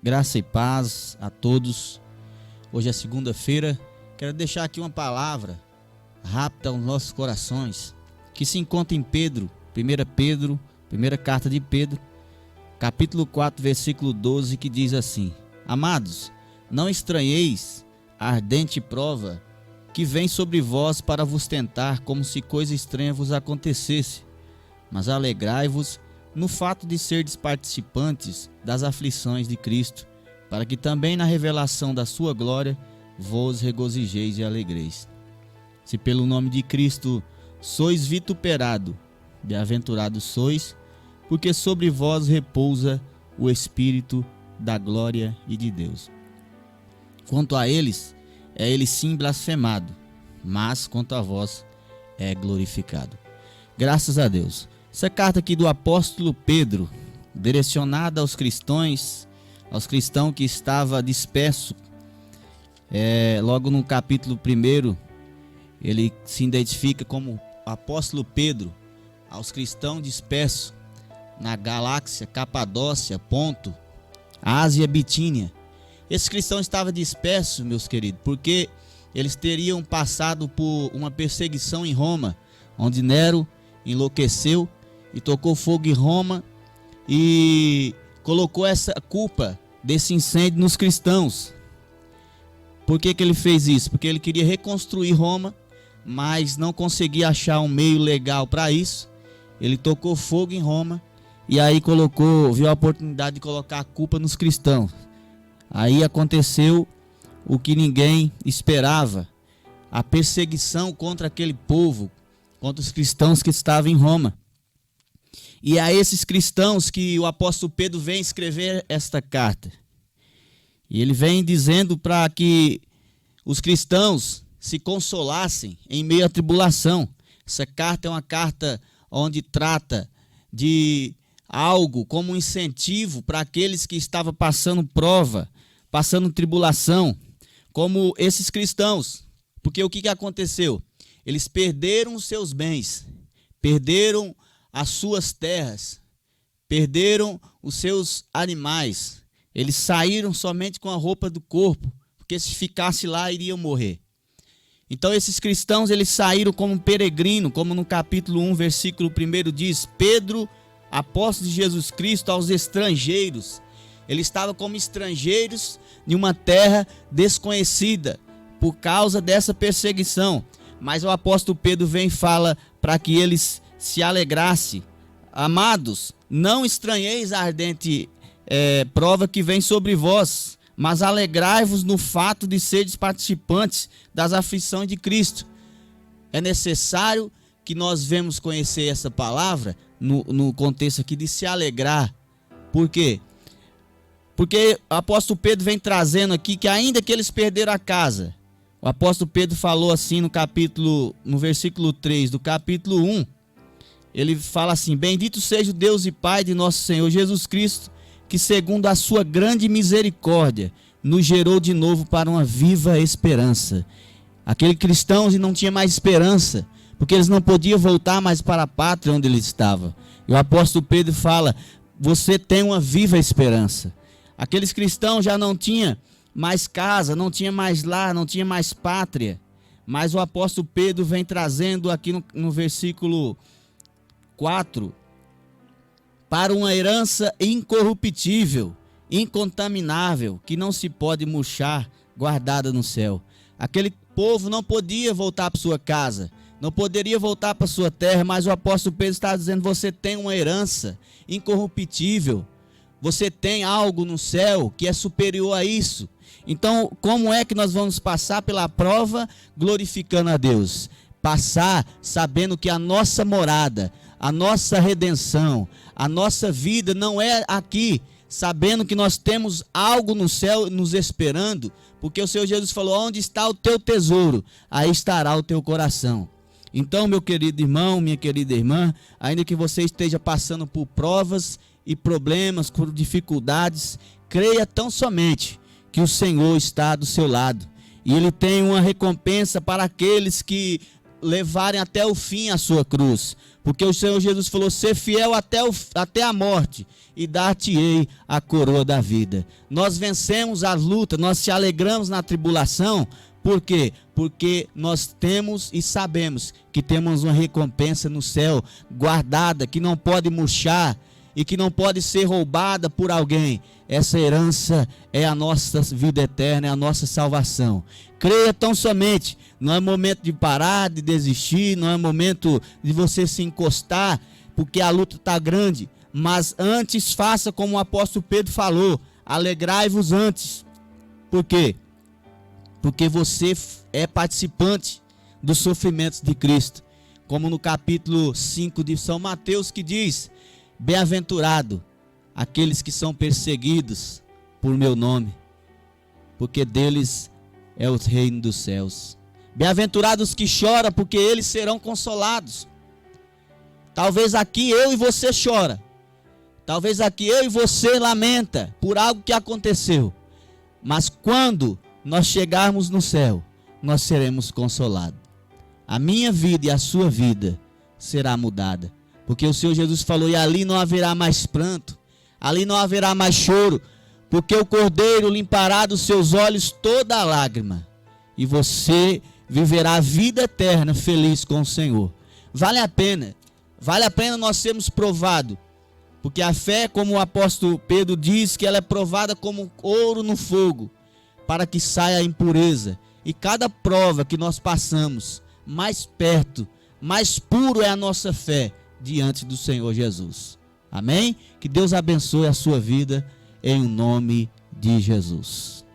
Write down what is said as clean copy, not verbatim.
Graça e paz a todos. Hoje é segunda-feira. Quero deixar aqui uma palavra rápida aos nossos corações, que se encontra em Pedro, primeira carta de Pedro, capítulo 4, versículo 12, que diz assim: Amados, não estranheis a ardente prova que vem sobre vós para vos tentar, como se coisa estranha vos acontecesse, mas alegrai-vos no fato de serdes participantes das aflições de Cristo, para que também na revelação da sua glória vos regozijeis e alegreis. Se pelo nome de Cristo sois vituperado, bem-aventurados sois, porque sobre vós repousa o Espírito da glória e de Deus. Quanto a eles, é ele sim blasfemado, mas quanto a vós é glorificado. Graças a Deus. Essa carta aqui do apóstolo Pedro, direcionada aos cristãos que estavam dispersos, logo no capítulo 1, ele se identifica como apóstolo Pedro aos cristãos dispersos na galáxia, Capadócia, Ponto, Ásia e Bitínia. Esses cristãos estavam dispersos, meus queridos, porque eles teriam passado por uma perseguição em Roma, onde Nero enlouqueceu e tocou fogo em Roma e colocou essa culpa desse incêndio nos cristãos. Por que ele fez isso? Porque ele queria reconstruir Roma, mas não conseguia achar um meio legal para isso. Ele tocou fogo em Roma e aí viu a oportunidade de colocar a culpa nos cristãos. Aí aconteceu o que ninguém esperava: a perseguição contra aquele povo, contra os cristãos que estavam em Roma. E a esses cristãos que o apóstolo Pedro vem escrever esta carta. E ele vem dizendo para que os cristãos se consolassem em meio à tribulação. Essa carta é uma carta onde trata de algo como um incentivo para aqueles que estavam passando prova, passando tribulação, como esses cristãos. Porque o que aconteceu? Eles perderam os seus bens, perderam as suas terras, perderam os seus animais. Eles saíram somente com a roupa do corpo, porque se ficasse lá iriam morrer. Então esses cristãos, eles saíram como peregrino, como no capítulo 1, versículo 1 diz: Pedro, apóstolo de Jesus Cristo, aos estrangeiros. Eles estavam como estrangeiros em uma terra desconhecida por causa dessa perseguição. Mas o apóstolo Pedro vem e fala para que eles se alegrassem. Amados, não estranheis a ardente prova que vem sobre vós, mas alegrai-vos no fato de seres participantes das aflições de Cristo. É necessário que nós venhamos conhecer essa palavra no contexto aqui de se alegrar. Por quê? Porque o apóstolo Pedro vem trazendo aqui que ainda que eles perderam a casa, o apóstolo Pedro falou assim no versículo 3 do capítulo 1, ele fala assim: Bendito seja o Deus e Pai de nosso Senhor Jesus Cristo, que segundo a sua grande misericórdia, nos gerou de novo para uma viva esperança. Aquele cristão não tinha mais esperança, porque eles não podiam voltar mais para a pátria onde ele estava. E o apóstolo Pedro fala: você tem uma viva esperança. Aqueles cristãos já não tinham mais casa, não tinha mais lar, não tinha mais pátria. Mas o apóstolo Pedro vem trazendo aqui no versículo 4, para uma herança incorruptível, incontaminável, que não se pode murchar, guardada no céu. Aquele povo não podia voltar para sua casa, não poderia voltar para sua terra, mas o apóstolo Pedro está dizendo: você tem uma herança incorruptível, você tem algo no céu que é superior a isso. Então, como é que nós vamos passar pela prova glorificando a Deus? Passar sabendo que a nossa morada, a nossa redenção, a nossa vida não é aqui, sabendo que nós temos algo no céu nos esperando, porque o Senhor Jesus falou: onde está o teu tesouro, aí estará o teu coração. Então, meu querido irmão, minha querida irmã, ainda que você esteja passando por provas e problemas, por dificuldades, creia tão somente que o Senhor está do seu lado, e Ele tem uma recompensa para aqueles que levarem até o fim a sua cruz, Porque o Senhor Jesus falou: ser fiel até a morte, e dar-te-ei a coroa da vida. Nós vencemos a luta, nós te alegramos na tribulação. Por quê? Porque nós temos e sabemos que temos uma recompensa no céu guardada, que não pode murchar e que não pode ser roubada por alguém. Essa herança é a nossa vida eterna, é a nossa salvação. Creia tão somente. Não é momento de parar, de desistir, não é momento de você se encostar, porque a luta está grande. Mas antes faça como o apóstolo Pedro falou: alegrai-vos antes. Por quê? Porque você é participante dos sofrimentos de Cristo. Como no capítulo 5 de São Mateus, que diz: bem-aventurado aqueles que são perseguidos por meu nome, porque deles é o reino dos céus. Bem-aventurados que choram, porque eles serão consolados. Talvez aqui eu e você chora. Talvez aqui eu e você lamenta por algo que aconteceu. Mas quando nós chegarmos no céu, nós seremos consolados. A minha vida e a sua vida será mudada. Porque o Senhor Jesus falou: e ali não haverá mais pranto, ali não haverá mais choro, porque o Cordeiro limpará dos seus olhos toda a lágrima, e você viverá a vida eterna feliz com o Senhor. Vale a pena nós sermos provados, porque a fé, como o apóstolo Pedro diz, que ela é provada como ouro no fogo, para que saia a impureza. E cada prova que nós passamos, mais perto, mais puro é a nossa fé diante do Senhor Jesus. Amém? Que Deus abençoe a sua vida em nome de Jesus.